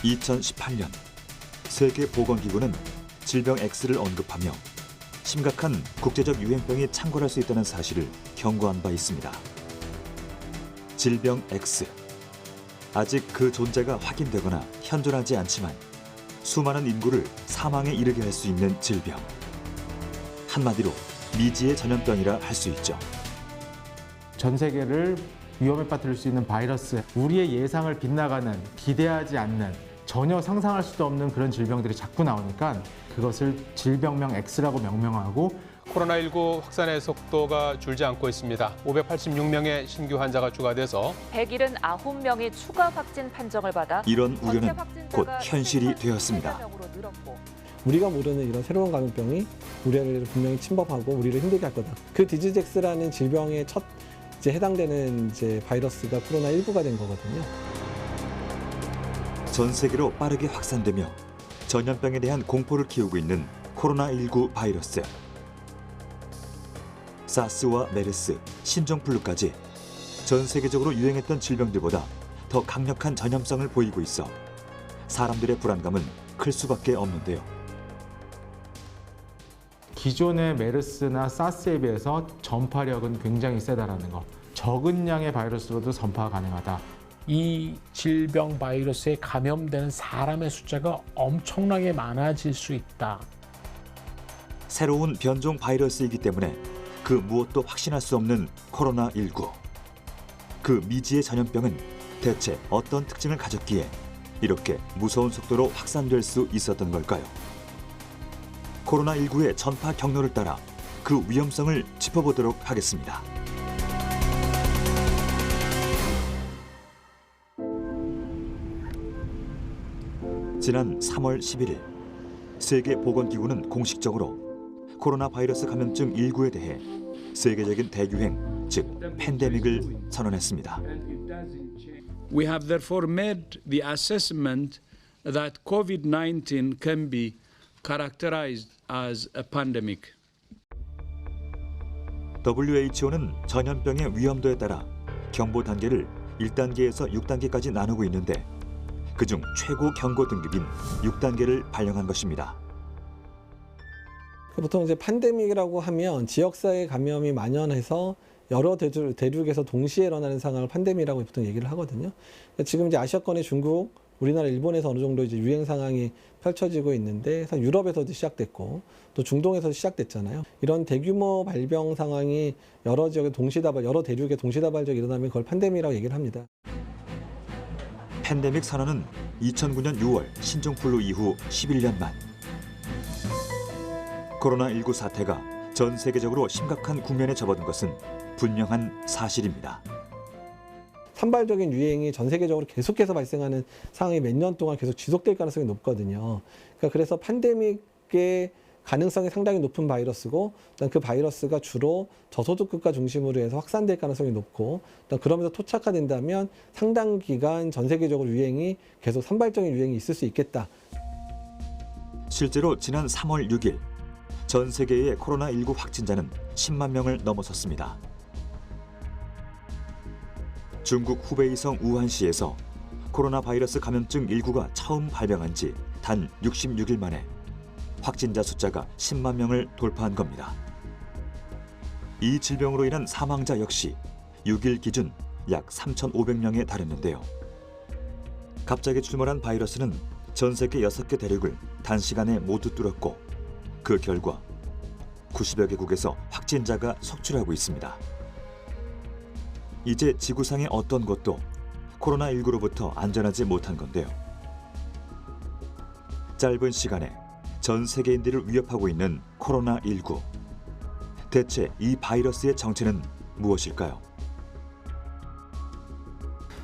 2018년 세계보건기구는 질병 X를 언급하며 심각한 국제적 유행병이 창궐할 수 있다는 사실을 경고한 바 있습니다. 질병 X. 아직 그 존재가 확인되거나 현존하지 않지만 수많은 인구를 사망에 이르게 할 수 있는 질병. 한마디로 미지의 전염병이라 할 수 있죠. 전 세계를 위험에 빠뜨릴 수 있는 바이러스, 우리의 예상을 빗나가는, 기대하지 않는, 전혀 상상할 수도 없는 그런 질병들이 자꾸 나오니까 그것을 질병명 X라고 명명하고 코로나19 확산의 속도가 줄지 않고 있습니다. 586명의 신규 환자가 추가돼서 179명이 추가 확진 판정을 받아 이런 우려는 곧 현실이 되었습니다. 우리가 모르는 이런 새로운 감염병이 우리를 분명히 침범하고 우리를 힘들게 할 거다. 그 디지젝스라는 질병의 첫 해당되는 바이러스가 코로나19가 된 거거든요. 전 세계로 빠르게 확산되며 전염병에 대한 공포를 키우고 있는 코로나19 바이러스. 사스와 메르스, 신종플루까지 전 세계적으로 유행했던 질병들보다 더 강력한 전염성을 보이고 있어 사람들의 불안감은 클 수밖에 없는데요. 기존의 메르스나 사스에 비해서 전파력은 굉장히 세다라는 거. 적은 양의 바이러스로도 전파가 가능하다. 이 질병 바이러스에 감염되는 사람의 숫자가 엄청나게 많아질 수 있다. 새로운 변종 바이러스이기 때문에 그 무엇도 확신할 수 없는 코로나19. 그 미지의 전염병은 대체 어떤 특징을 가졌기에 이렇게 무서운 속도로 확산될 수 있었던 걸까요? 코로나19의 전파 경로를 따라 그 위험성을 짚어보도록 하겠습니다. 지난 3월 11일 세계보건기구는 공식적으로 코로나 바이러스 감염증 19에 대해 세계적인 대유행, 즉 팬데믹을 선언했습니다. We have therefore made the assessment that COVID-19 can be characterized as a pandemic. WHO는 전염병의 위험도에 따라 경보 단계를 1단계에서 6단계까지 나누고 있는데 그중 최고 경고 등급인 6단계를 발령한 것입니다. 보통 팬데믹이라고 하면 지역사회 감염이 만연해서 여러 대륙에서 동시에 일어나는 상황을 팬데믹이라고 보통 얘기를 하거든요. 지금 아시아권의 중국, 우리나라, 일본에서 어느 정도 유행 상황이 펼쳐지고 있는데 유럽에서도 시작됐고 또 중동에서도 시작됐잖아요. 이런 대규모 발병 상황이 여러 지역에 여러 대륙에 동시다발적으로 일어나면 그걸 팬데믹이라고 얘기를 합니다. 팬데믹 선언은 2009년 6월 신종플루 이후 11년 만. 코로나19 사태가 전 세계적으로 심각한 국면에 접어든 것은 분명한 사실입니다. 산발적인 유행이 전 세계적으로 계속해서 발생하는 상황이 몇 년 동안 계속 지속될 가능성이 높거든요. 그래서 팬데믹의 가능성이 상당히 높은 바이러스고 그 바이러스가 주로 저소득국가 중심으로 해서 확산될 가능성이 높고 그러면서 토착화된다면 상당 기간 전 세계적으로 유행이 계속 산발적인 유행이 있을 수 있겠다. 실제로 지난 3월 6일 전 세계의 코로나19 확진자는 10만 명을 넘어섰습니다. 중국 후베이성 우한시에서 코로나 바이러스 감염증 19가 처음 발병한 지 단 66일 만에 확진자 숫자가 10만 명을 돌파한 겁니다. 이 질병으로 인한 사망자 역시 6일 기준 약 3,500명에 달했는데요. 갑자기 출몰한 바이러스는 전 세계 6개 대륙을 단시간에 모두 뚫었고 그 결과 90여 개국에서 확진자가 속출하고 있습니다. 이제 지구상의 어떤 곳도 코로나19로부터 안전하지 못한 건데요. 짧은 시간에 전 세계인들을 위협하고 있는 코로나19. 대체 이 바이러스의 정체는 무엇일까요?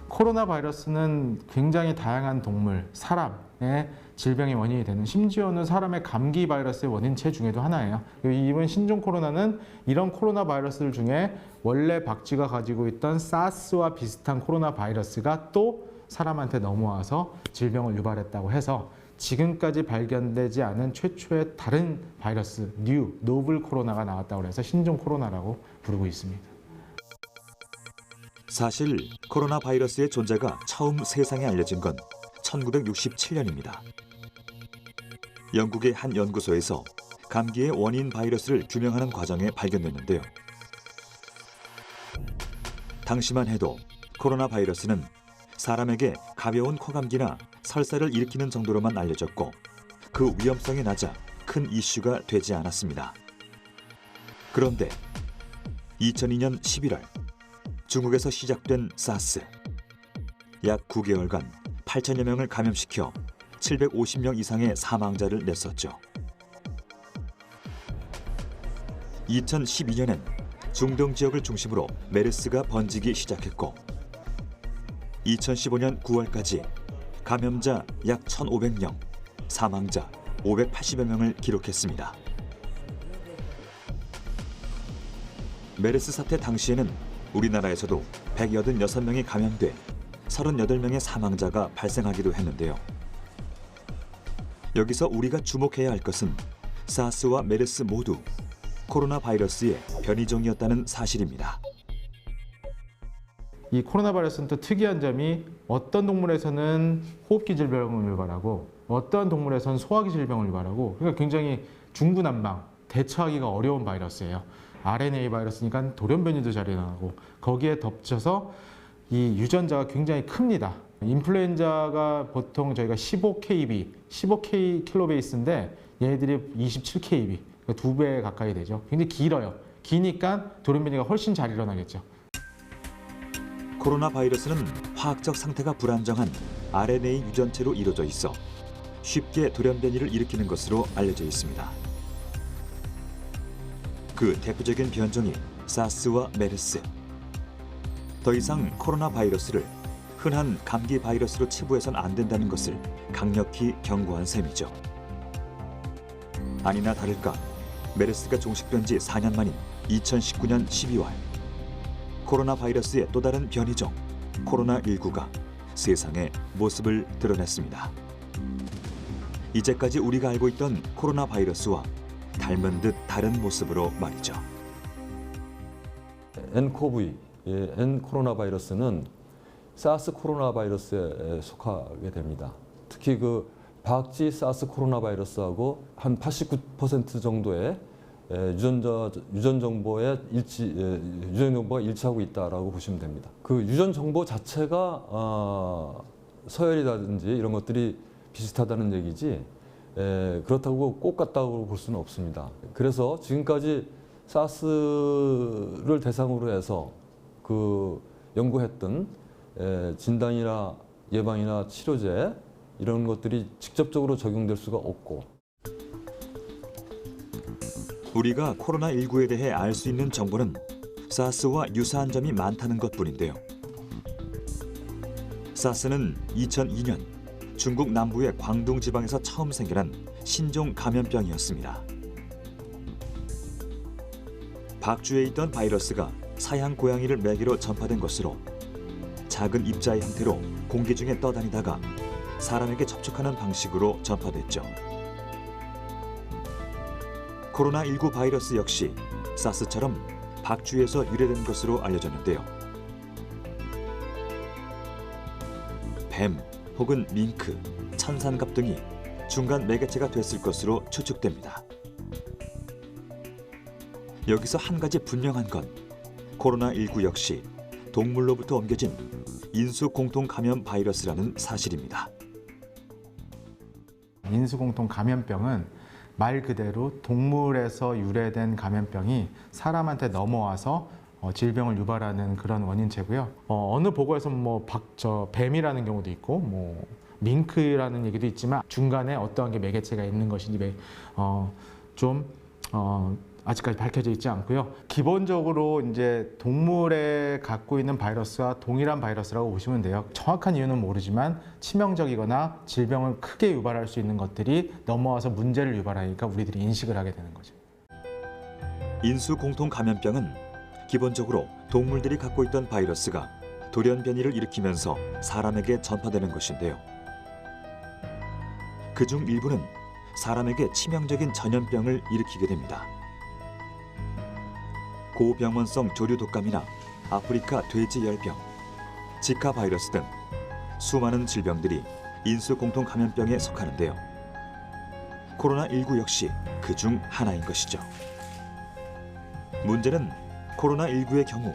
코로나 바이러스는 굉장히 다양한 동물, 사람의 질병의 원인이 되는, 심지어는 사람의 감기 바이러스의 원인체 중에도 하나예요. 이번 신종 코로나는 이런 코로나 바이러스들 중에 원래 박쥐가 가지고 있던 사스와 비슷한 코로나 바이러스가 또 사람한테 넘어와서 질병을 유발했다고 해서 지금까지 발견되지 않은 최초의 다른 바이러스, 노블 코로나가 나왔다고 해서 신종 코로나라고 부르고 있습니다. 사실 코로나 바이러스의 존재가 처음 세상에 알려진 건 1967년입니다. 영국의 한 연구소에서 감기의 원인 바이러스를 규명하는 과정에 발견됐는데요. 당시만 해도 코로나 바이러스는 사람에게 가벼운 코감기나 설사를 일으키는 정도로만 알려졌고 그 위험성이 낮아 큰 이슈가 되지 않았습니다. 그런데 2002년 11월 중국에서 시작된 사스. 약 9개월간 8천여 명을 감염시켜 750명 이상의 사망자를 냈었죠. 2012년엔 중동 지역을 중심으로 메르스가 번지기 시작했고 2015년 9월까지 감염자 약 1,500명, 사망자 580여 명을 기록했습니다. 메르스 사태 당시에는 우리나라에서도 186명이 감염돼 38명의 사망자가 발생하기도 했는데요. 여기서 우리가 주목해야 할 것은 사스와 메르스 모두 코로나 바이러스의 변이종이었다는 사실입니다. 이 코로나 바이러스는 또 특이한 점이 어떤 동물에서는 호흡기 질병을 유발하고 어떤 동물에서는 소화기 질병을 유발하고 그러니까 굉장히 중구난방, 대처하기가 어려운 바이러스예요. RNA 바이러스니까 돌연변이도 잘 일어나고 거기에 덮쳐서 이 유전자가 굉장히 큽니다. 인플루엔자가 보통 저희가 15kb, 15K 킬로베이스인데 얘네들이 27kb, 그러니까 2배 가까이 되죠. 굉장히 길어요. 기니까 돌연변이가 훨씬 잘 일어나겠죠. 코로나 바이러스는 화학적 상태가 불안정한 RNA 유전체로 이루어져 있어 쉽게 돌연변이를 일으키는 것으로 알려져 있습니다. 그 대표적인 변종이 사스와 메르스. 더 이상 코로나 바이러스를 흔한 감기 바이러스로 치부해선 안 된다는 것을 강력히 경고한 셈이죠. 아니나 다를까 메르스가 종식된 지 4년 만인 2019년 12월 코로나 바이러스의 또 다른 변이종 코로나19가 세상에 모습을 드러냈습니다. 이제까지 우리가 알고 있던 코로나 바이러스와 닮은 듯 다른 모습으로 말이죠. nCoV, N 코로나 바이러스는 사스 코로나 바이러스에 속하게 됩니다. 특히 그 박쥐 사스 코로나 바이러스하고 한 89% 정도의 유전 정보가 일치하고 있다라고 보시면 됩니다. 그 유전 정보 자체가 서열이라든지 이런 것들이 비슷하다는 얘기지 그렇다고 꼭 같다고 볼 수는 없습니다. 그래서 지금까지 사스를 대상으로 해서 그 연구했던 진단이나 예방이나 치료제 이런 것들이 직접적으로 적용될 수가 없고 우리가 코로나19에 대해 알 수 있는 정보는 사스와 유사한 점이 많다는 것뿐인데요. 사스는 2002년 중국 남부의 광둥 지방에서 처음 생겨난 신종 감염병이었습니다. 박쥐에 있던 바이러스가 사양 고양이를 매개로 전파된 것으로 작은 입자의 형태로 공기 중에 떠다니다가 사람에게 접촉하는 방식으로 전파됐죠. 코로나19 바이러스 역시 사스처럼 박쥐에서 유래된 것으로 알려졌는데요. 뱀 혹은 밍크, 천산갑 등이 중간 매개체가 됐을 것으로 추측됩니다. 여기서 한 가지 분명한 건 코로나19 역시 동물로부터 옮겨진 인수공통 감염 바이러스라는 사실입니다. 인수공통 감염병은 말 그대로 동물에서 유래된 감염병이 사람한테 넘어와서 질병을 유발하는 그런 원인체고요. 어느 보고에서는 뱀이라는 경우도 있고 밍크라는 얘기도 있지만 중간에 어떠한 게 매개체가 있는 것인지 아직까지 밝혀져 있지 않고요. 기본적으로 이제 동물에 갖고 있는 바이러스와 동일한 바이러스라고 보시면 돼요. 정확한 이유는 모르지만 치명적이거나 질병을 크게 유발할 수 있는 것들이 넘어와서 문제를 유발하니까 우리들이 인식을 하게 되는 거죠. 인수공통 감염병은 기본적으로 동물들이 갖고 있던 바이러스가 돌연변이를 일으키면서 사람에게 전파되는 것인데요. 그중 일부는 사람에게 치명적인 전염병을 일으키게 됩니다. 고병원성 조류 독감이나 아프리카 돼지 열병, 지카 바이러스 등 수많은 질병들이 인수 공통 감염병에 속하는데요. 코로나19 역시 그중 하나인 것이죠. 문제는 코로나19의 경우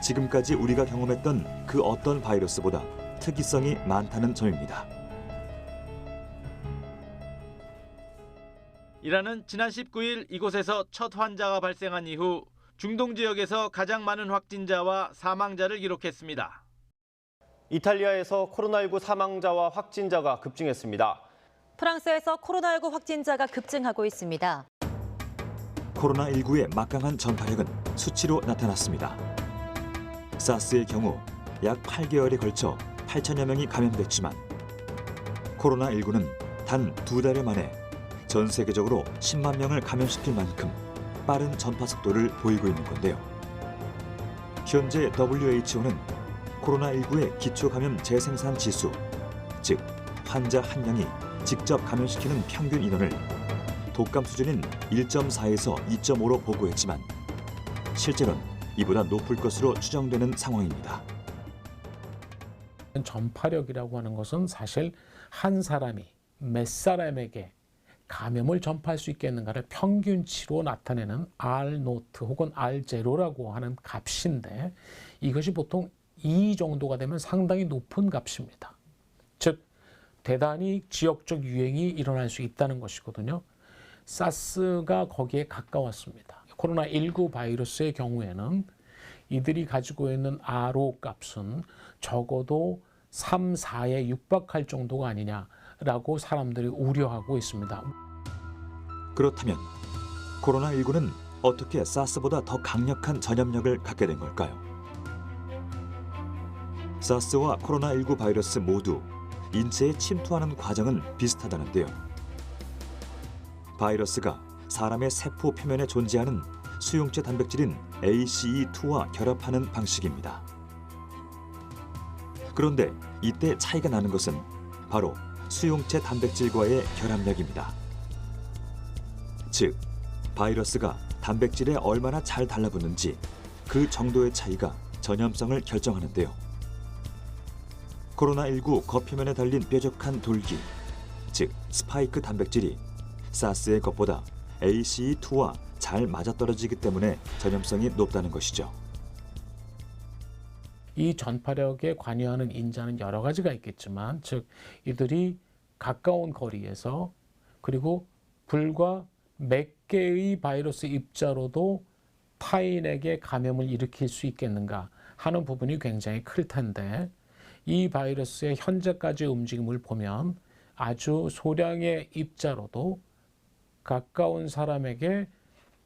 지금까지 우리가 경험했던 그 어떤 바이러스보다 특이성이 많다는 점입니다. 이란은 지난 19일 이곳에서 첫 환자가 발생한 이후 중동 지역에서 가장 많은 확진자와 사망자를 기록했습니다. 이탈리아에서 코로나19 사망자와 확진자가 급증했습니다. 프랑스에서 코로나19 확진자가 급증하고 있습니다. 코로나19의 막강한 전파력은 수치로 나타났습니다. 사스의 경우 약 8개월에 걸쳐 8천여 명이 감염됐지만 코로나19는 단 2달여 만에 전 세계적으로 10만 명을 감염시킬 만큼 빠른 전파 속도를 보이고 있는 건데요. 현재 WHO는 코로나19의 기초감염 재생산 지수, 즉 환자 한 명이 직접 감염시키는 평균 인원을 독감 수준인 1.4에서 2.5로 보고했지만 실제로는 이보다 높을 것으로 추정되는 상황입니다. 전파력이라고 하는 것은 사실 한 사람이 몇 사람에게 감염을 전파할 수 있겠는가를 평균치로 나타내는 R0 혹은 R0라고 하는 값인데 이것이 보통 2 정도가 되면 상당히 높은 값입니다. 즉 대단히 지역적 유행이 일어날 수 있다는 것이거든요. 사스가 거기에 가까웠습니다. 코로나19 바이러스의 경우에는 이들이 가지고 있는 R5 값은 적어도 3, 4에 육박할 정도가 아니냐라고 사람들이 우려하고 있습니다. 그렇다면 코로나19는 어떻게 사스보다 더 강력한 전염력을 갖게 된 걸까요? 사스와 코로나19 바이러스 모두 인체에 침투하는 과정은 비슷하다는데요. 바이러스가 사람의 세포 표면에 존재하는 수용체 단백질인 ACE2와 결합하는 방식입니다. 그런데 이때 차이가 나는 것은 바로 수용체 단백질과의 결합력입니다. 즉, 바이러스가 단백질에 얼마나 잘 달라붙는지 그 정도의 차이가 전염성을 결정하는데요. 코로나19 겉표면에 달린 뾰족한 돌기, 즉 스파이크 단백질이 사스의 것보다 ACE2와 잘 맞아떨어지기 때문에 전염성이 높다는 것이죠. 이 전파력에 관여하는 인자는 여러 가지가 있겠지만, 즉 이들이 가까운 거리에서 그리고 불과 몇 개의 바이러스 입자로도 타인에게 감염을 일으킬 수 있겠는가 하는 부분이 굉장히 클 텐데, 이 바이러스의 현재까지의 움직임을 보면 아주 소량의 입자로도 가까운 사람에게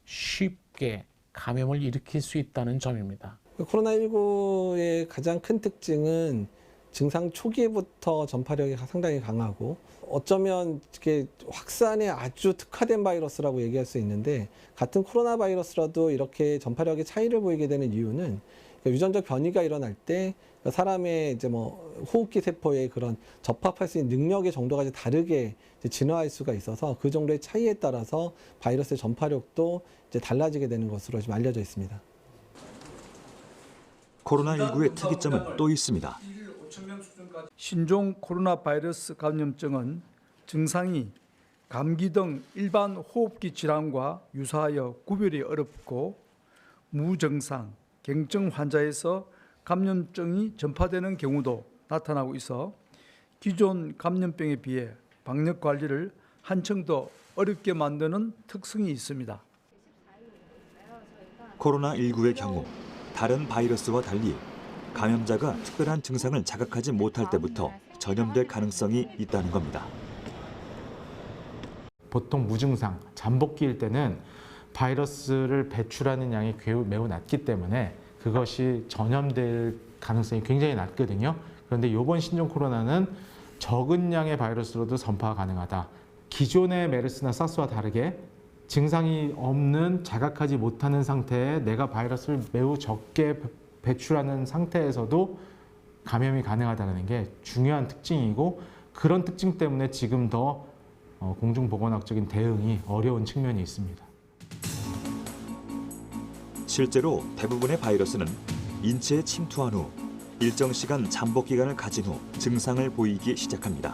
쉽게 감염을 일으킬 수 있다는 점입니다. 코로나19의 가장 큰 특징은 증상 초기부터 전파력이 상당히 강하고 어쩌면 이렇게 확산에 아주 특화된 바이러스라고 얘기할 수 있는데, 같은 코로나 바이러스라도 이렇게 전파력의 차이를 보이게 되는 이유는 유전적 변이가 일어날 때 사람의 이제 호흡기 세포의 그런 접합할 수 있는 능력의 정도가 이제 다르게 진화할 수가 있어서 그 정도의 차이에 따라서 바이러스의 전파력도 이제 달라지게 되는 것으로 지금 알려져 있습니다. 코로나19의 특이점은 또 있습니다. 신종 코로나 바이러스 감염증은 증상이 감기 등 일반 호흡기 질환과 유사하여 구별이 어렵고 무증상, 갱증 환자에서 감염증이 전파되는 경우도 나타나고 있어 기존 감염병에 비해 방역 관리를 한층 더 어렵게 만드는 특성이 있습니다. 코로나19의 경우 다른 바이러스와 달리 감염자가 특별한 증상을 자각하지 못할 때부터 전염될 가능성이 있다는 겁니다. 보통 무증상, 잠복기일 때는 바이러스를 배출하는 양이 매우 낮기 때문에 그것이 전염될 가능성이 굉장히 낮거든요. 그런데 이번 신종 코로나는 적은 양의 바이러스로도 전파가 가능하다. 기존의 메르스나 사스와 다르게 증상이 없는, 자각하지 못하는 상태에 내가 바이러스를 매우 적게 배출하는 상태에서도 감염이 가능하다는 게 중요한 특징이고, 그런 특징 때문에 지금 더 공중보건학적인 대응이 어려운 측면이 있습니다. 실제로 대부분의 바이러스는 인체에 침투한 후 일정 시간 잠복 기간을 가진 후 증상을 보이기 시작합니다.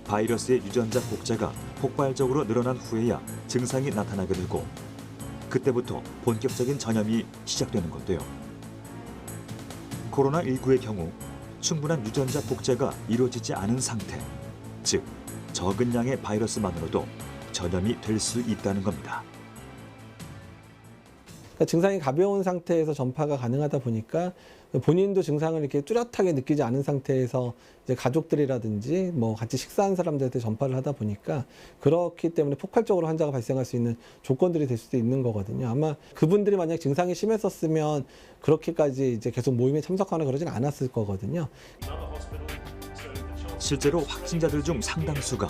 바이러스의 유전자 복제가 폭발적으로 늘어난 후에야 증상이 나타나게 되고 그때부터 본격적인 전염이 시작되는 건데요. 코로나19의 경우 충분한 유전자 복제가 이루어지지 않은 상태, 즉 적은 양의 바이러스만으로도 전염이 될 수 있다는 겁니다. 그러니까 증상이 가벼운 상태에서 전파가 가능하다 보니까 본인도 증상을 이렇게 뚜렷하게 느끼지 않은 상태에서 이제 가족들이라든지 뭐 같이 식사한 사람들한테 전파를 하다 보니까 그렇기 때문에 폭발적으로 환자가 발생할 수 있는 조건들이 될 수도 있는 거거든요. 아마 그분들이 만약 증상이 심했었으면 그렇게까지 이제 계속 모임에 참석하거나 그러진 않았을 거거든요. 실제로 확진자들 중 상당수가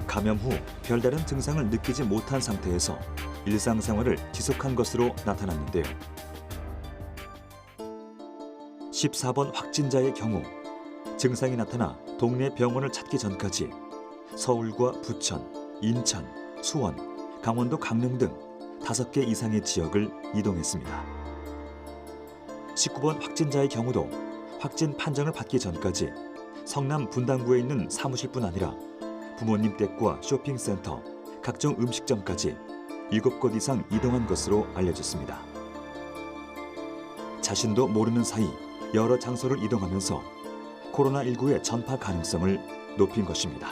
감염 후 별다른 증상을 느끼지 못한 상태에서 일상생활을 지속한 것으로 나타났는데요. 14번 확진자의 경우 증상이 나타나 동네 병원을 찾기 전까지 서울과 부천, 인천, 수원, 강원도 강릉 등 5개 이상의 지역을 이동했습니다. 19번 확진자의 경우도 확진 판정을 받기 전까지 성남 분당구에 있는 사무실뿐 아니라 부모님 댁과 쇼핑센터, 각종 음식점까지 7곳 이상 이동한 것으로 알려졌습니다. 자신도 모르는 사이 여러 장소를 이동하면서 코로나19의 전파 가능성을 높인 것입니다.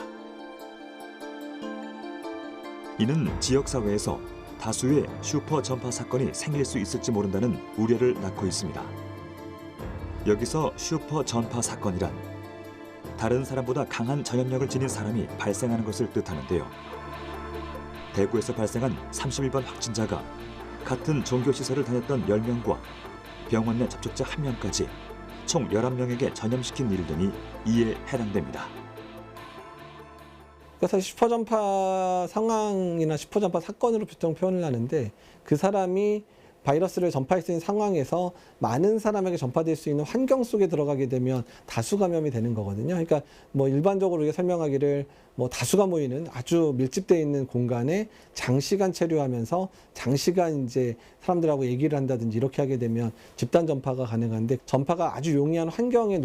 이는 지역사회에서 다수의 슈퍼 전파 사건이 생길 수 있을지 모른다는 우려를 낳고 있습니다. 여기서 슈퍼 전파 사건이란 다른 사람보다 강한 전염력을 지닌 사람이 발생하는 것을 뜻하는데요. 대구에서 발생한 31번 확진자가 같은 종교시설을 다녔던 10명과 병원 내 접촉자 1명까지 총 11명에게 전염시킨 일 등이 이에 해당됩니다. 그러니까 사실 슈퍼전파 상황이나 슈퍼전파 사건으로 보통 표현을 하는데 그 사람이 바이러스를 전파할 수 있는 상황에서 많은 사람에게 전파될 수 있는 환경 속에 들어가게 되면 다수 감염이 되는 거거든요. 그러니까 뭐 일반적으로 우리가 설명하기를 뭐 다수가 모이는 아주 밀집되어 있는 공간에 장시간 체류하면서 장시간 이제 사람들하고 얘기를 한다든지 이렇게 하게 되면 집단 전파가 가능한데 전파가 아주 용이한 환경에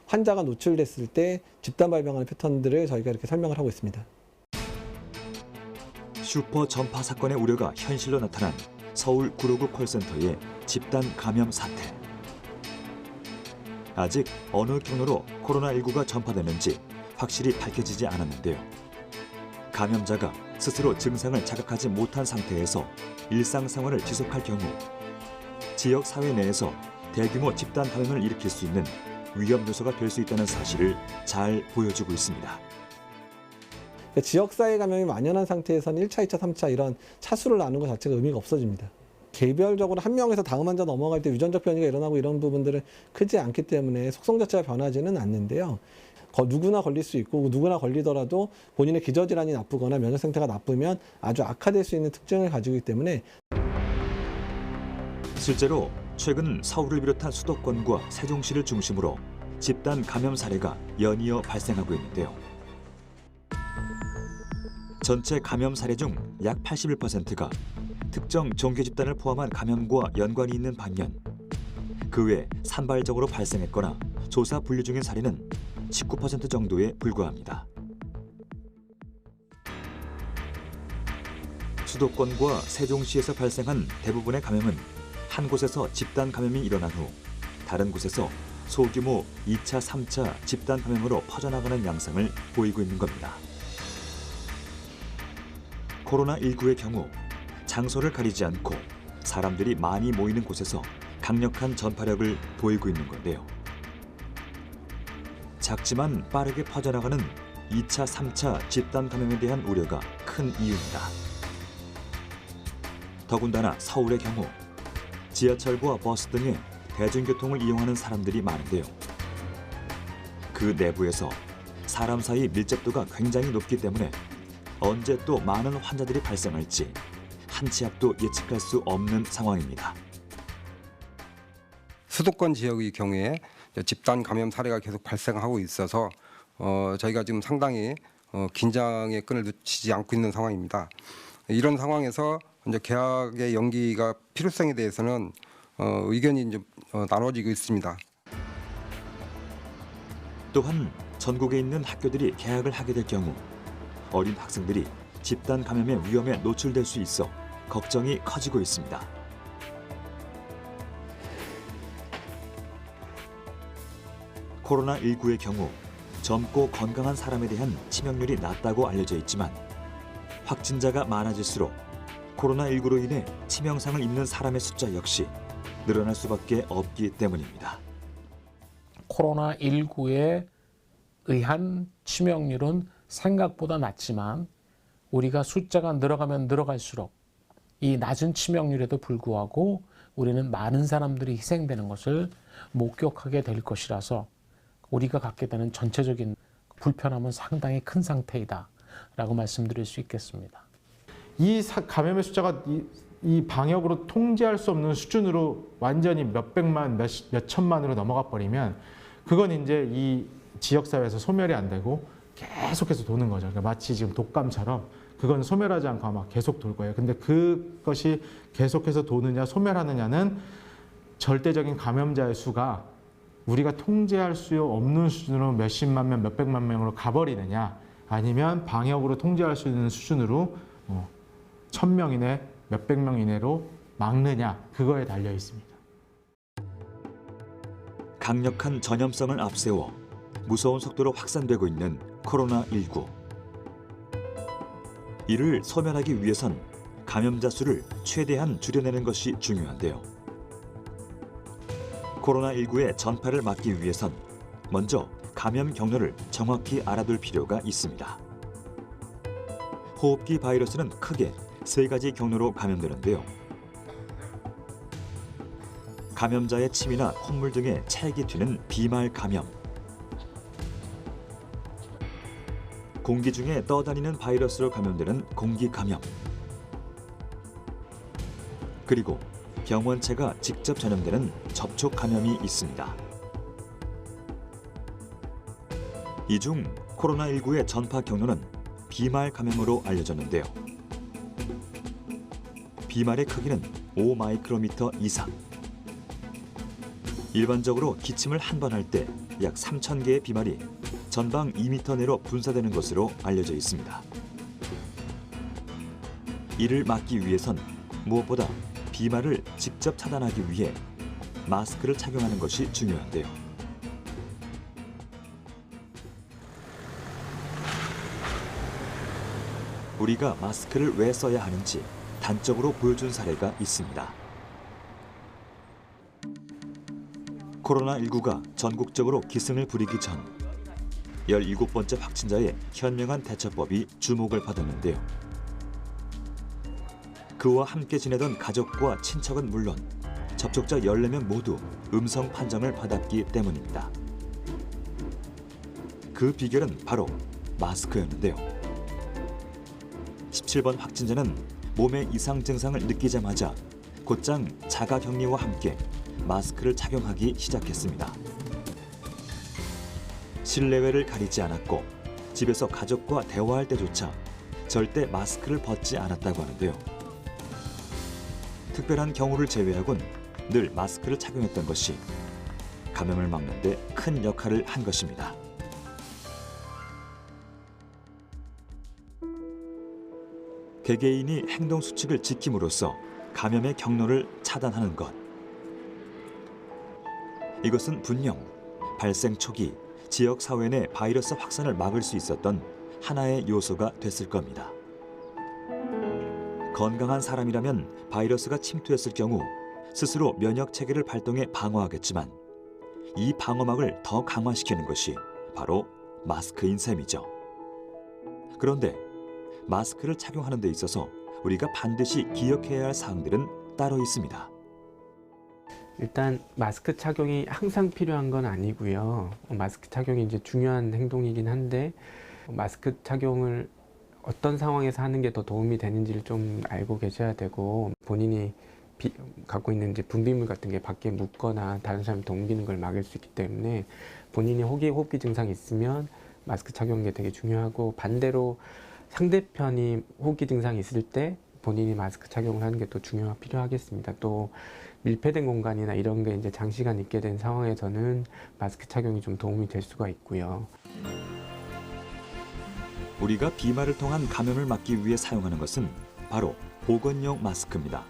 환자가 노출됐을 때 집단 발병하는 패턴들을 저희가 이렇게 설명을 하고 있습니다. 슈퍼 전파 사건의 우려가 현실로 나타난 서울 구로구 콜센터의 집단 감염 사태. 아직 어느 경로로 코로나19가 전파되는지 확실히 밝혀지지 않았는데요. 감염자가 스스로 증상을 자각하지 못한 상태에서 일상생활을 지속할 경우 지역 사회 내에서 대규모 집단 감염을 일으킬 수 있는 위험 요소가 될 수 있다는 사실을 잘 보여주고 있습니다. 지역사회 감염이 만연한 상태에서는 1차, 2차, 3차 이런 차수를 나누는 것 자체가 의미가 없어집니다. 개별적으로 한 명에서 다음 환자 넘어갈 때 유전적 변이가 일어나고 이런 부분들은 크지 않기 때문에 속성 자체가 변하지는 않는데요. 누구나 걸릴 수 있고 누구나 걸리더라도 본인의 기저질환이 나쁘거나 면역 상태가 나쁘면 아주 악화될 수 있는 특징을 가지고 있기 때문에 실제로 최근 서울을 비롯한 수도권과 세종시를 중심으로 집단 감염 사례가 연이어 발생하고 있는데요. 전체 감염 사례 중 약 81%가 특정 종교 집단을 포함한 감염과 연관이 있는 반면 그 외 산발적으로 발생했거나 조사 분류 중인 사례는 19% 정도에 불과합니다. 수도권과 세종시에서 발생한 대부분의 감염은 한 곳에서 집단 감염이 일어난 후 다른 곳에서 소규모 2차, 3차 집단 감염으로 퍼져나가는 양상을 보이고 있는 겁니다. 코로나19의 경우 장소를 가리지 않고 사람들이 많이 모이는 곳에서 강력한 전파력을 보이고 있는 건데요. 작지만 빠르게 퍼져나가는 2차, 3차 집단 감염에 대한 우려가 큰 이유입니다. 더군다나 서울의 경우 지하철과 버스 등의 대중교통을 이용하는 사람들이 많은데요. 그 내부에서 사람 사이 밀접도가 굉장히 높기 때문에 언제 또 많은 환자들이 발생할지 한 치 앞도 예측할 수 없는 상황입니다. 수도권 지역의 경우에 집단 감염 사례가 계속 발생하고 있어서 저희가 지금 상당히 긴장의 끈을 놓치지 않고 있는 상황입니다. 이런 상황에서 이제 개학의 연기가 필요성에 대해서는 의견이 이제 나눠지고 있습니다. 또한 전국에 있는 학교들이 개학을 하게 될 경우 어린 학생들이 집단 감염의 위험에 노출될 수 있어 걱정이 커지고 있습니다. 코로나19의 경우 젊고 건강한 사람에 대한 치명률이 낮다고 알려져 있지만 확진자가 많아질수록 코로나19로 인해 치명상을 입는 사람의 숫자 역시 늘어날 수밖에 없기 때문입니다. 코로나19에 의한 치명률은 생각보다 낮지만 우리가 숫자가 늘어가면 늘어갈수록 이 낮은 치명률에도 불구하고 우리는 많은 사람들이 희생되는 것을 목격하게 될 것이라서 우리가 갖게 되는 전체적인 불편함은 상당히 큰 상태이다라고 말씀드릴 수 있겠습니다. 이 감염의 숫자가 이 방역으로 통제할 수 없는 수준으로 완전히 몇백만, 몇천만으로 넘어가 버리면 그건 이제 이 지역사회에서 소멸이 안 되고 계속해서 도는 거죠. 그러니까 마치 지금 독감처럼 그건 소멸하지 않고 아마 계속 돌 거예요. 근데 그것이 계속해서 도느냐 소멸하느냐는 절대적인 감염자의 수가 우리가 통제할 수 없는 수준으로 몇십만 명, 몇백만 명으로 가버리느냐 아니면 방역으로 통제할 수 있는 수준으로 1000명 이내, 몇백 명 이내로 막느냐 그거에 달려 있습니다. 강력한 전염성을 앞세워 무서운 속도로 확산되고 있는 코로나19. 이를 소멸하기 위해선 감염자 수를 최대한 줄여내는 것이 중요한데요. 코로나19의 전파를 막기 위해선 먼저 감염 경로를 정확히 알아둘 필요가 있습니다. 호흡기 바이러스는 크게 3가지 경로로 감염되는데요. 감염자의 침이나 콧물 등의 체액이 튀는 비말 감염, 공기 중에 떠다니는 바이러스로 감염되는 공기 감염, 그리고 병원체가 직접 전염되는 접촉 감염이 있습니다. 이 중 코로나19의 전파 경로는 비말 감염으로 알려졌는데요. 비말의 크기는 5마이크로미터 이상. 일반적으로 기침을 한 번 할 때 약 3,000개의 비말이 전방 2m 내로 분사되는 것으로 알려져 있습니다. 이를 막기 위해선 무엇보다 비말을 직접 차단하기 위해 마스크를 착용하는 것이 중요한데요. 우리가 마스크를 왜 써야 하는지 단적으로 보여준 사례가 있습니다. 코로나19가 전국적으로 기승을 부리기 전 17번째 확진자의 현명한 대처법이 주목을 받았는데요. 그와 함께 지내던 가족과 친척은 물론 접촉자 14명 모두 음성 판정을 받았기 때문입니다. 그 비결은 바로 마스크였는데요. 17번 확진자는 몸의 이상 증상을 느끼자마자 곧장 자가격리와 함께 마스크를 착용하기 시작했습니다. 실내외를 가리지 않았고 집에서 가족과 대화할 때조차 절대 마스크를 벗지 않았다고 하는데요. 특별한 경우를 제외하곤 늘 마스크를 착용했던 것이 감염을 막는 데 큰 역할을 한 것입니다. 개개인이 행동 수칙을 지킴으로써 감염의 경로를 차단하는 것. 이것은 분명 발생 초기 지역 사회 내 바이러스 확산을 막을 수 있었던 하나의 요소가 됐을 겁니다. 건강한 사람이라면 바이러스가 침투했을 경우 스스로 면역 체계를 발동해 방어하겠지만 이 방어막을 더 강화시키는 것이 바로 마스크인 셈이죠. 그런데 마스크를 착용하는 데 있어서 우리가 반드시 기억해야 할 사항들은 따로 있습니다. 일단 마스크 착용이 항상 필요한 건 아니고요. 마스크 착용이 이제 중요한 행동이긴 한데 마스크 착용을 어떤 상황에서 하는 게 더 도움이 되는지를 좀 알고 계셔야 되고 본인이 갖고 있는 이제 분비물 같은 게 밖에 묻거나 다른 사람한테 옮기는 걸 막을 수 있기 때문에 본인이 호흡기 증상이 있으면 마스크 착용이 되게 중요하고 반대로 상대편이 호흡기 증상이 있을 때 본인이 마스크 착용을 하는 게 또 필요하겠습니다. 또 밀폐된 공간이나 이런 게 이제 장시간 있게 된 상황에서는 마스크 착용이 좀 도움이 될 수가 있고요. 우리가 비말을 통한 감염을 막기 위해 사용하는 것은 바로 보건용 마스크입니다.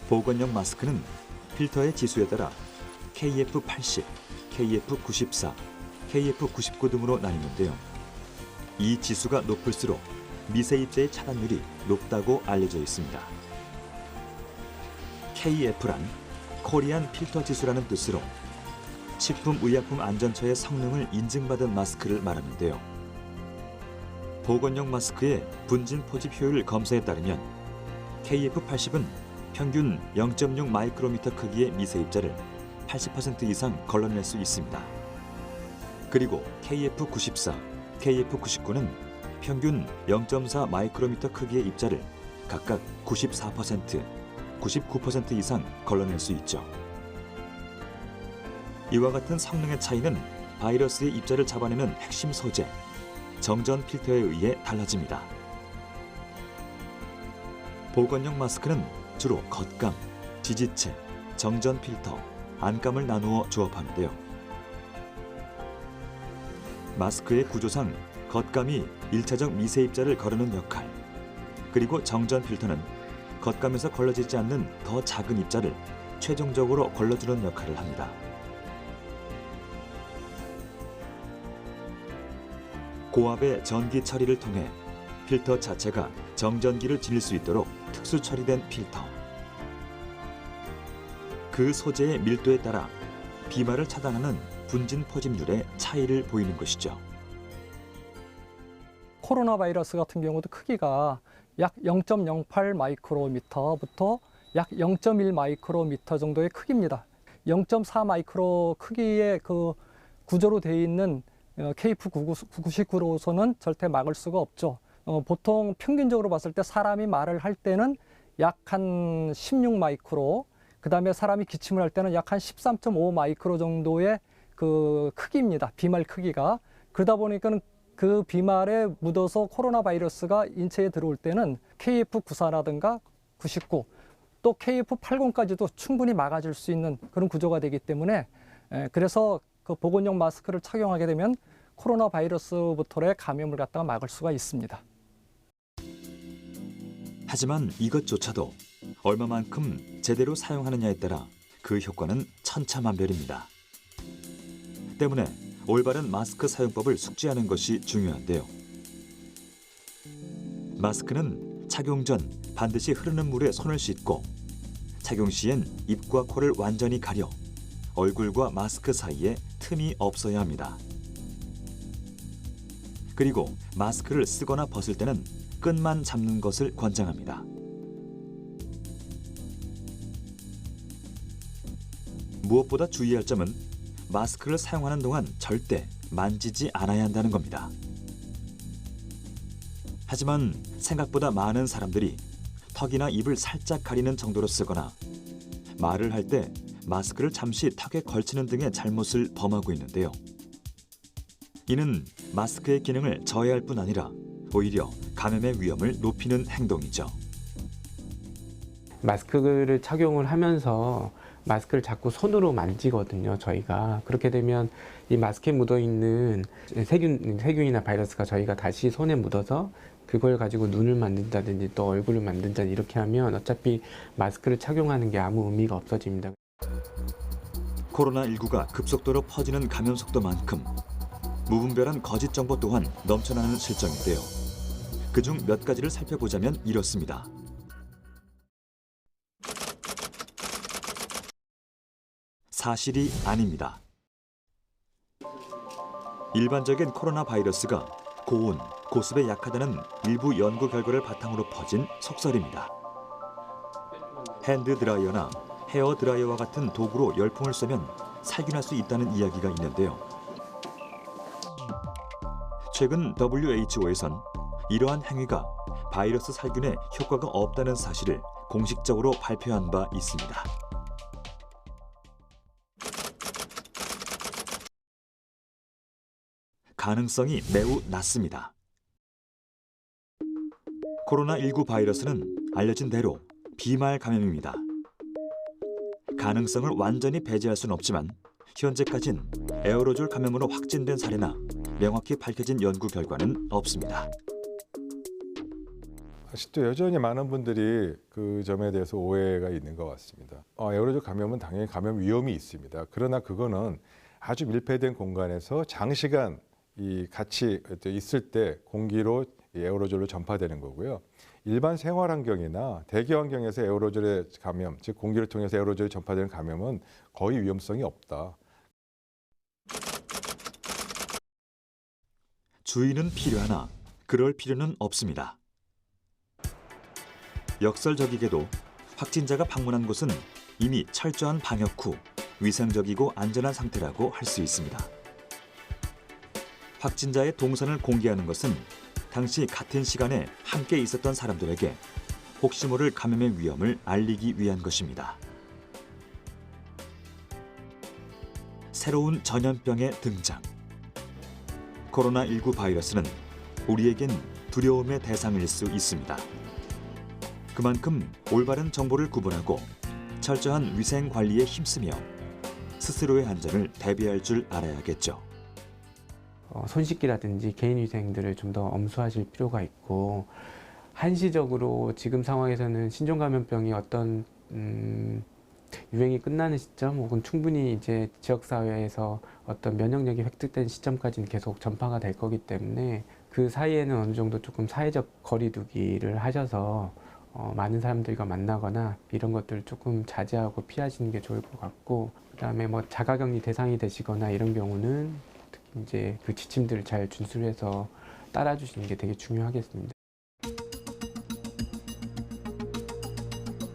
보건용 마스크는 필터의 지수에 따라 KF80, KF94, KF99 등으로 나뉘는데요. 이 지수가 높을수록 미세입자의 차단율이 높다고 알려져 있습니다. KF란 코리안 필터 지수라는 뜻으로 식품의약품안전처의 성능을 인증받은 마스크를 말하는데요. 보건용 마스크의 분진 포집 효율 검사에 따르면 KF80은 평균 0.6 마이크로미터 크기의 미세입자를 80% 이상 걸러낼 수 있습니다. 그리고 KF94, KF99는 평균 0.4 마이크로미터 크기의 입자를 각각 94%, 99% 이상 걸러낼 수 있죠. 이와 같은 성능의 차이는 바이러스의 입자를 잡아내는 핵심 소재, 정전 필터에 의해 달라집니다. 보건용 마스크는 주로 겉감, 지지체, 정전 필터, 안감을 나누어 조합하는데요. 마스크의 구조상 겉감이 1차적 미세입자를 거르는 역할, 그리고 정전 필터는 겉감에서 걸러지지 않는 더 작은 입자를 최종적으로 걸러주는 역할을 합니다. 고압의 전기 처리를 통해 필터 자체가 정전기를 지닐 수 있도록 특수 처리된 필터. 그 소재의 밀도에 따라 비말을 차단하는 분진 포집률의 차이를 보이는 것이죠. 코로나 바이러스 같은 경우도 크기가 약 0.08 마이크로미터부터 약 0.1 마이크로미터 정도의 크기입니다. 0.4 마이크로 크기의 그 구조로 되어 있는 KF99로서는 절대 막을 수가 없죠. 보통 평균적으로 봤을 때 사람이 말을 할 때는 약 한 16 마이크로, 그 다음에 사람이 기침을 할 때는 약 한 13.5 마이크로 정도의 그 크기입니다. 비말 크기가. 그러다 보니까 그 비말에 묻어서 코로나 바이러스가 인체에 들어올 때는 KF94라든가 99, 또 KF80까지도 충분히 막아줄 수 있는 그런 구조가 되기 때문에 그래서 그 보건용 마스크를 착용하게 되면 코로나 바이러스부터의 감염을 갖다가 막을 수가 있습니다. 하지만 이것조차도 얼마만큼 제대로 사용하느냐에 따라 그 효과는 천차만별입니다. 때문에 올바른 마스크 사용법을 숙지하는 것이 중요한데요. 마스크는 착용 전 반드시 흐르는 물에 손을 씻고 착용 시엔 입과 코를 완전히 가려 얼굴과 마스크 사이에 틈이 없어야 합니다. 그리고 마스크를 쓰거나 벗을 때는 끈만 잡는 것을 권장합니다. 무엇보다 주의할 점은 마스크를 사용하는 동안 절대 만지지 않아야 한다는 겁니다. 하지만 생각보다 많은 사람들이 턱이나 입을 살짝 가리는 정도로 쓰거나 말을 할 때 마스크를 잠시 턱에 걸치는 등의 잘못을 범하고 있는데요. 이는 마스크의 기능을 저해할 뿐 아니라 오히려 감염의 위험을 높이는 행동이죠. 마스크를 착용을 하면서 마스크를 자꾸 손으로 만지거든요, 저희가. 그렇게 되면 이 마스크에 묻어있는 세균이나 바이러스가 저희가 다시 손에 묻어서 그걸 가지고 눈을 만든다든지 또 얼굴을 만든다든지 이렇게 하면 어차피 마스크를 착용하는 게 아무 의미가 없어집니다. 코로나19가 급속도로 퍼지는 감염 속도만큼 무분별한 거짓 정보 또한 넘쳐나는 실정인데요. 그중 몇 가지를 살펴보자면 이렇습니다. 사실이 아닙니다. 일반적인 코로나 바이러스가 고온, 고습에 약하다는 일부 연구 결과를 바탕으로 퍼진 속설입니다. 핸드 드라이어나 헤어 드라이어와 같은 도구로 열풍을 쐬면 살균할 수 있다는 이야기가 있는데요. 최근 WHO에선 이러한 행위가 바이러스 살균에 효과가 없다는 사실을 공식적으로 발표한 바 있습니다. 가능성이 매우 낮습니다. 코로나19 바이러스는 알려진 대로 비말 감염입니다. 가능성을 완전히 배제할 수는 없지만 현재까진 에어로졸 감염으로 확진된 사례나 명확히 밝혀진 연구 결과는 없습니다. 아직도 여전히 많은 분들이 그 점에 대해서 오해가 있는 것 같습니다. 에어로졸 감염은 당연히 감염 위험이 있습니다. 그러나 그거는 아주 밀폐된 공간에서 장시간 같이 있을 때 공기로 에어로졸로 전파되는 거고요. 일반 생활 환경이나 대기 환경에서 에어로졸의 감염, 즉 공기를 통해서 에어로졸이 전파되는 감염은 거의 위험성이 없다. 주의는 필요하나 그럴 필요는 없습니다. 역설적이게도 확진자가 방문한 곳은 이미 철저한 방역 후 위생적이고 안전한 상태라고 할 수 있습니다. 확진자의 동선을 공개하는 것은 당시 같은 시간에 함께 있었던 사람들에게 혹시 모를 감염의 위험을 알리기 위한 것입니다. 새로운 전염병의 등장. 코로나19 바이러스는 우리에겐 두려움의 대상일 수 있습니다. 그만큼 올바른 정보를 구분하고 철저한 위생 관리에 힘쓰며 스스로의 안전을 대비할 줄 알아야겠죠. 손 씻기라든지 개인 위생들을 좀 더 엄수하실 필요가 있고, 한시적으로 지금 상황에서는 신종감염병이 어떤 유행이 끝나는 시점 혹은 충분히 이제 지역사회에서 어떤 면역력이 획득된 시점까지는 계속 전파가 될 거기 때문에 그 사이에는 어느 정도 조금 사회적 거리두기를 하셔서 많은 사람들과 만나거나 이런 것들을 조금 자제하고 피하시는 게 좋을 것 같고, 그다음에 뭐 자가격리 대상이 되시거나 이런 경우는 특히 이제 그 지침들을 잘 준수해서 따라주시는 게 되게 중요하겠습니다.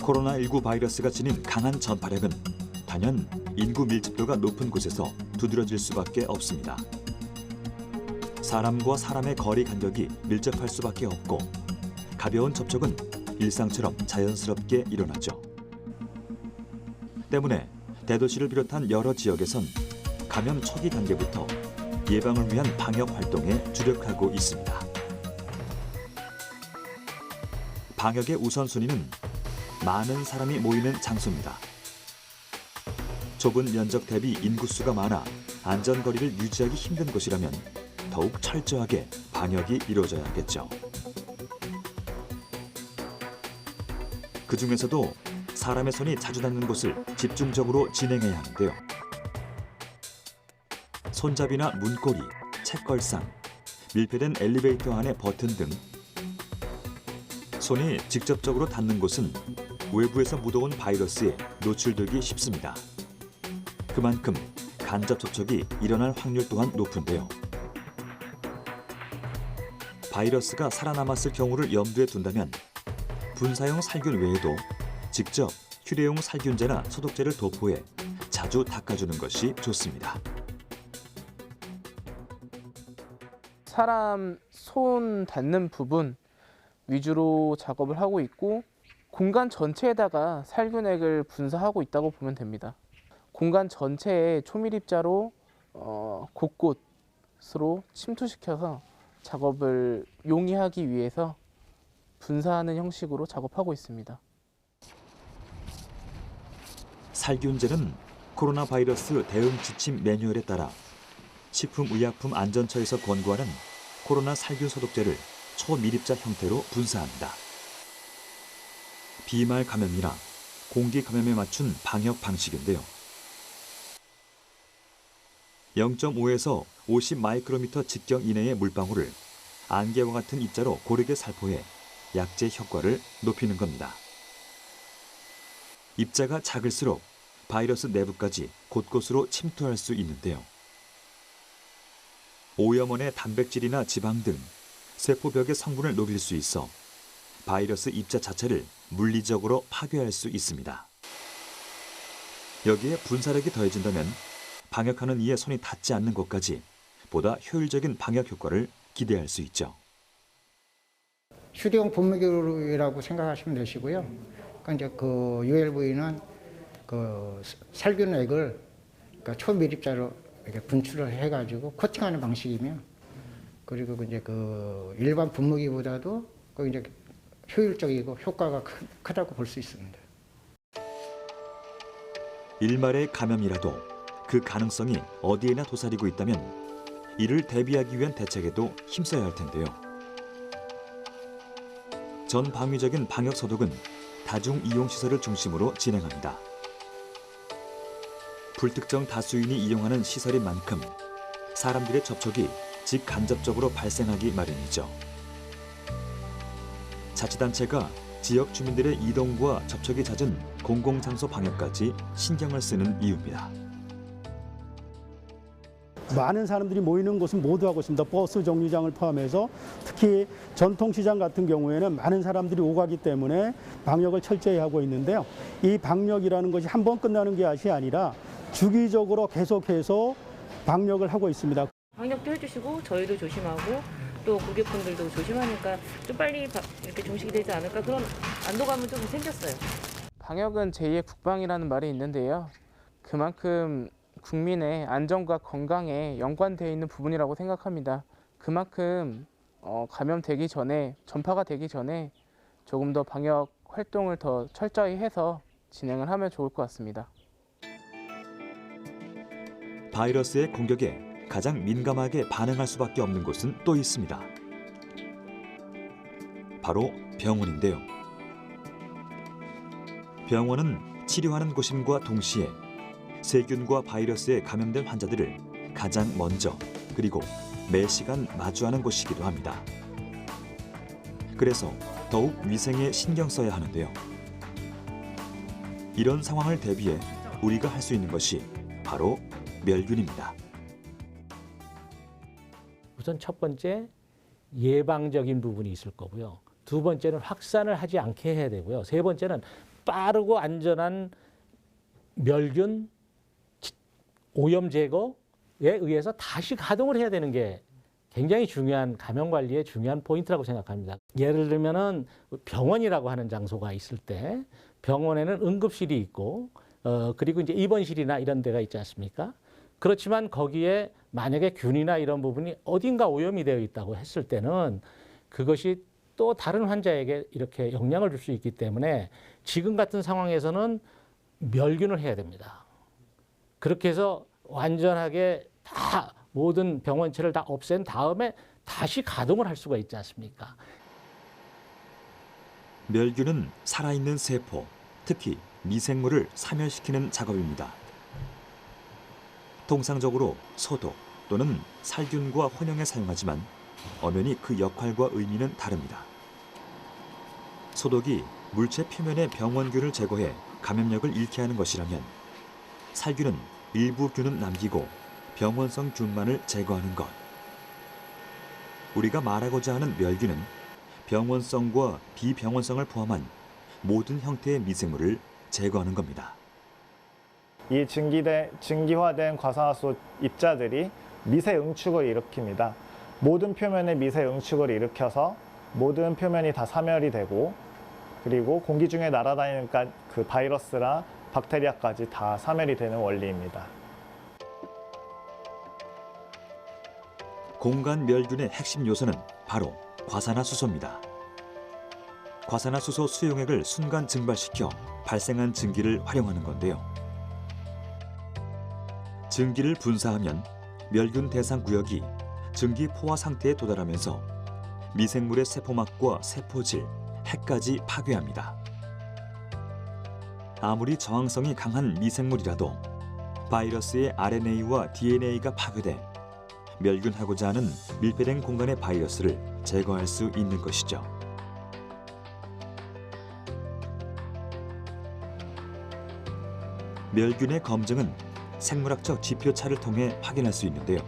코로나19 바이러스가 지닌 강한 전파력은 단연 인구 밀집도가 높은 곳에서 두드러질 수밖에 없습니다. 사람과 사람의 거리 간격이 밀접할 수밖에 없고 가벼운 접촉은 일상처럼 자연스럽게 일어나죠. 때문에 대도시를 비롯한 여러 지역에선 감염 초기 단계부터 예방을 위한 방역 활동에 주력하고 있습니다. 방역의 우선순위는 많은 사람이 모이는 장소입니다. 좁은 면적 대비 인구수가 많아 안전거리를 유지하기 힘든 곳이라면 더욱 철저하게 방역이 이루어져야겠죠. 그 중에서도 사람의 손이 자주 닿는 곳을 집중적으로 진행해야 하는데요. 손잡이나 문고리, 책걸상, 밀폐된 엘리베이터 안의 버튼 등 손이 직접적으로 닿는 곳은 외부에서 묻어온 바이러스에 노출되기 쉽습니다. 그만큼 간접 접촉이 일어날 확률 또한 높은데요. 바이러스가 살아남았을 경우를 염두에 둔다면 분사용 살균 외에도 직접 휴대용 살균제나 소독제를 도포해 자주 닦아주는 것이 좋습니다. 사람 손 닿는 부분 위주로 작업을 하고 있고 공간 전체에다가 살균액을 분사하고 있다고 보면 됩니다. 공간 전체에 초밀입자로 곳곳으로 침투시켜서 작업을 용이하기 위해서 분사하는 형식으로 작업하고 있습니다. 살균제는 코로나 바이러스 대응 지침 매뉴얼에 따라 식품의약품안전처에서 권고하는 코로나 살균 소독제를 초밀입자 형태로 분사합니다. 비말 감염이나 공기 감염에 맞춘 방역 방식인데요. 0.5에서 50 마이크로미터 직경 이내의 물방울을 안개와 같은 입자로 고르게 살포해 약제 효과를 높이는 겁니다. 입자가 작을수록 바이러스 내부까지 곳곳으로 침투할 수 있는데요. 오염원의 단백질이나 지방 등 세포벽의 성분을 녹일 수 있어 바이러스 입자 자체를 물리적으로 파괴할 수 있습니다. 여기에 분사력이 더해진다면 방역하는 이의 손이 닿지 않는 곳까지 보다 효율적인 방역 효과를 기대할 수 있죠. 휴대용 분무기라고 생각하시면 되시고요. 그러니까 이제 그 ULV는 그 살균액을 그러니까 초밀입자로 이렇게 분출을 해가지고 코팅하는 방식이며, 그리고 이제 그 일반 분무기보다도 그 이제 효율적이고 효과가 크다고 볼 수 있습니다. 일말의 감염이라도 그 가능성이 어디에나 도사리고 있다면 이를 대비하기 위한 대책에도 힘써야 할 텐데요. 전 방위적인 방역 소독은 다중 이용 시설을 중심으로 진행합니다. 불특정 다수인이 이용하는 시설인 만큼 사람들의 접촉이 직간접적으로 발생하기 마련이죠. 자치단체가 지역 주민들의 이동과 접촉이 잦은 공공장소 방역까지 신경을 쓰는 이유입니다. 많은 사람들이 모이는 곳은 모두 하고 있습니다. 버스 정류장을 포함해서 특히 전통시장 같은 경우에는 많은 사람들이 오가기 때문에 방역을 철저히 하고 있는데요. 이 방역이라는 것이 한 번 끝나는 것이 아니라 주기적으로 계속해서 방역을 하고 있습니다. 방역도 해주시고 저희도 조심하고 또 고객분들도 조심하니까 좀 빨리 이렇게 종식이 되지 않을까 그런 안도감은 좀 생겼어요. 방역은 제2의 국방이라는 말이 있는데요. 그만큼 국민의 안전과 건강에 연관되어 있는 부분이라고 생각합니다. 그만큼 감염되기 전에, 전파가 되기 전에 조금 더 방역 활동을 더 철저히 해서 진행을 하면 좋을 것 같습니다. 바이러스의 공격에 가장 민감하게 반응할 수밖에 없는 곳은 또 있습니다. 바로 병원인데요. 병원은 치료하는 곳임과 동시에 세균과 바이러스에 감염된 환자들을 가장 먼저 그리고 매 시간 마주하는 곳이기도 합니다. 그래서 더욱 위생에 신경 써야 하는데요. 이런 상황을 대비해 우리가 할 수 있는 것이 바로 멸균입니다. 우선 첫 번째 예방적인 부분이 있을 거고요. 두 번째는 확산을 하지 않게 해야 되고요. 세 번째는 빠르고 안전한 멸균 오염 제거에 의해서 다시 가동을 해야 되는 게 굉장히 중요한 감염 관리의 중요한 포인트라고 생각합니다. 예를 들면은 병원이라고 하는 장소가 있을 때 병원에는 응급실이 있고 그리고 이제 입원실이나 이런 데가 있지 않습니까? 그렇지만 거기에 만약에 균이나 이런 부분이 어딘가 오염이 되어 있다고 했을 때는 그것이 또 다른 환자에게 이렇게 영향을 줄 수 있기 때문에 지금 같은 상황에서는 멸균을 해야 됩니다. 그렇게 해서 완전하게 다 모든 병원체를 다 없앤 다음에 다시 가동을 할 수가 있지 않습니까? 멸균은 살아있는 세포, 특히 미생물을 사멸시키는 작업입니다. 통상적으로 소독 또는 살균과 혼용에 사용하지만 엄연히 그 역할과 의미는 다릅니다. 소독이 물체 표면의 병원균을 제거해 감염력을 잃게 하는 것이라면 살균은 일부 균은 남기고 병원성 균만을 제거하는 것. 우리가 말하고자 하는 멸균은 병원성과 비병원성을 포함한 모든 형태의 미생물을 제거하는 겁니다. 이 증기화된 과산화수 입자들이 미세 응축을 일으킵니다. 모든 표면에 미세 응축을 일으켜서 모든 표면이 다 사멸이 되고 그리고 공기 중에 날아다니는 그 바이러스나 박테리아까지 다 사멸이 되는 원리입니다. 공간 멸균의 핵심 요소는 바로 과산화수소입니다. 과산화수소 수용액을 순간 증발시켜 발생한 증기를 활용하는 건데요. 증기를 분사하면 멸균 대상 구역이 증기 포화 상태에 도달하면서 미생물의 세포막과 세포질, 핵까지 파괴합니다. 아무리 저항성이 강한 미생물이라도 바이러스의 RNA와 DNA가 파괴돼 멸균하고자 하는 밀폐된 공간의 바이러스를 제거할 수 있는 것이죠. 멸균의 검증은 생물학적 지표차를 통해 확인할 수 있는데요.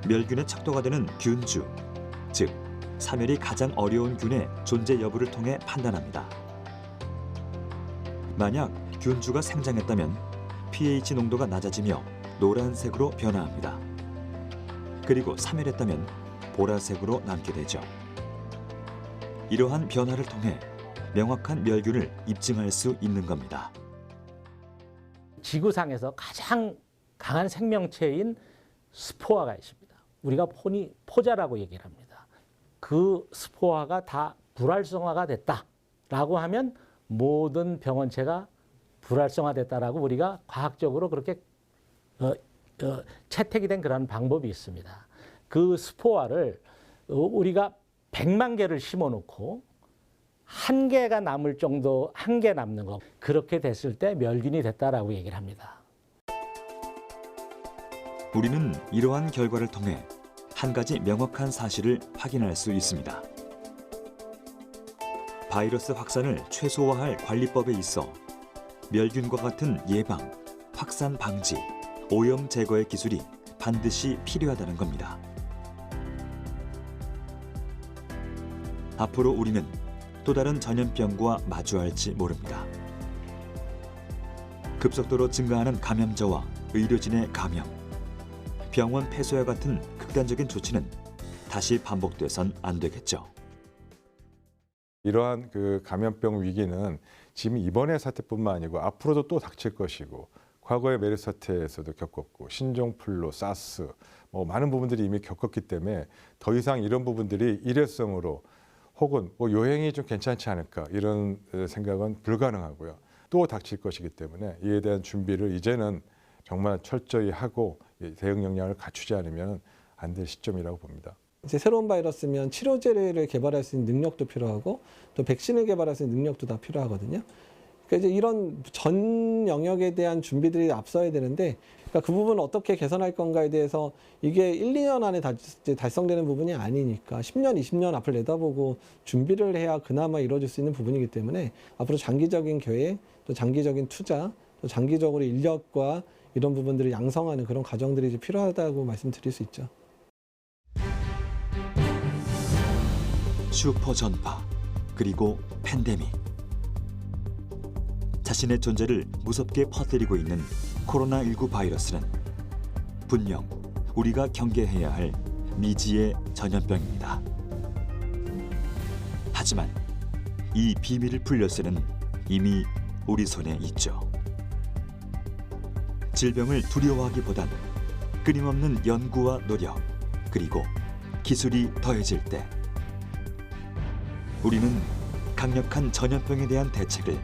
멸균의 척도가 되는 균주, 즉 사멸이 가장 어려운 균의 존재 여부를 통해 판단합니다. 만약 균주가 생장했다면 pH 농도가 낮아지며 노란색으로 변화합니다. 그리고 사멸했다면 보라색으로 남게 되죠. 이러한 변화를 통해 명확한 멸균을 입증할 수 있는 겁니다. 지구상에서 가장 강한 생명체인 스포아가 있습니다. 우리가 포자라고 얘기를 합니다. 그 스포아가 다 불활성화가 됐다라고 하면 모든 병원체가 불활성화됐다라고 우리가 과학적으로 그렇게 채택이 된 그런 방법이 있습니다. 그 스포와를 우리가 100만 개를 심어놓고 1개가 남을 정도, 1개 남는 거, 그렇게 됐을 때 멸균이 됐다라고 얘기를 합니다. 우리는 이러한 결과를 통해 한 가지 명확한 사실을 확인할 수 있습니다. 바이러스 확산을 최소화할 관리법에 있어 멸균과 같은 예방, 확산 방지, 오염 제거의 기술이 반드시 필요하다는 겁니다. 앞으로 우리는 또 다른 전염병과 마주할지 모릅니다. 급속도로 증가하는 감염자와 의료진의 감염, 병원 폐쇄와 같은 극단적인 조치는 다시 반복돼선 안 되겠죠. 이러한 그 감염병 위기는 지금 이번의 사태뿐만 아니고 앞으로도 또 닥칠 것이고, 과거의 메르스 사태에서도 겪었고, 신종플루, 사스, 많은 부분들이 이미 겪었기 때문에 더 이상 이런 부분들이 일회성으로 혹은 요행이 좀 괜찮지 않을까 이런 생각은 불가능하고요. 또 닥칠 것이기 때문에 이에 대한 준비를 이제는 정말 철저히 하고 대응 역량을 갖추지 않으면 안 될 시점이라고 봅니다. 이제 새로운 바이러스면 치료제를 개발할 수 있는 능력도 필요하고 또 백신을 개발할 수 있는 능력도 다 필요하거든요. 그러니까 이제 이런 전 영역에 대한 준비들이 앞서야 되는데, 그러니까 그 부분을 어떻게 개선할 건가에 대해서 이게 1, 2년 안에 달성되는 부분이 아니니까 10년, 20년 앞을 내다보고 준비를 해야 그나마 이루어질 수 있는 부분이기 때문에 앞으로 장기적인 계획, 또 장기적인 투자, 또 장기적으로 인력과 이런 부분들을 양성하는 그런 과정들이 이제 필요하다고 말씀드릴 수 있죠. 슈퍼 전파, 그리고 팬데믹. 자신의 존재를 무섭게 퍼뜨리고 있는 코로나19 바이러스는 분명 우리가 경계해야 할 미지의 전염병입니다. 하지만 이 비밀을 풀려쓰는 이미 우리 손에 있죠. 질병을 두려워하기보단 끊임없는 연구와 노력, 그리고 기술이 더해질 때 우리는 강력한 전염병에 대한 대책을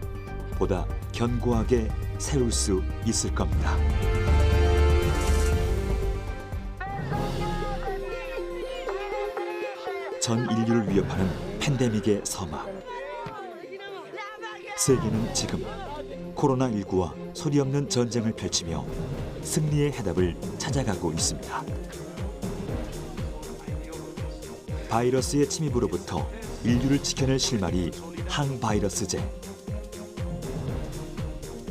보다 견고하게 세울 수 있을 겁니다. 전 인류를 위협하는 팬데믹의 서막. 세계는 지금 코로나19와 소리 없는 전쟁을 펼치며 승리의 해답을 찾아가고 있습니다. 바이러스의 침입으로부터 인류를 지켜낼 실마리 항바이러스제.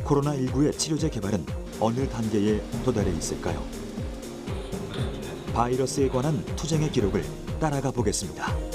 코로나19의 치료제 개발은 어느 단계에 도달해 있을까요? 바이러스에 관한 투쟁의 기록을 따라가 보겠습니다.